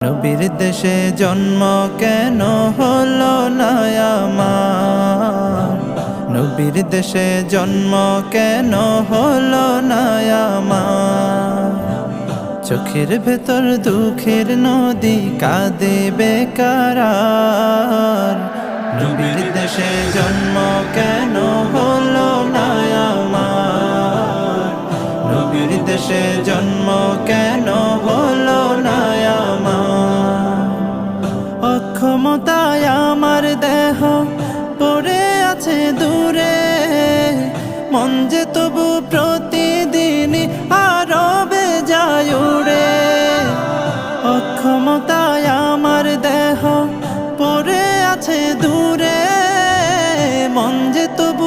নবীর দেশে জন্ম কেন হলো না আমার? নবীর দেশে জন্ম কেন হলো না আমার? চোখের ভেতর দুঃখের নদী কাঁদে বেকার। নবীর দেশে জন্ম কেন হলো না আমার? নবীর দেশে জন্ম কেন হলো না আমার? অক্ষমতায় আমার দেহ পড়ে আছে দূরে, মন যে তবু প্রতিদিন আরো বেজায় উড়ে। অক্ষমতায় আমার দেহ পড়ে আছে দূরে, মন যে তবু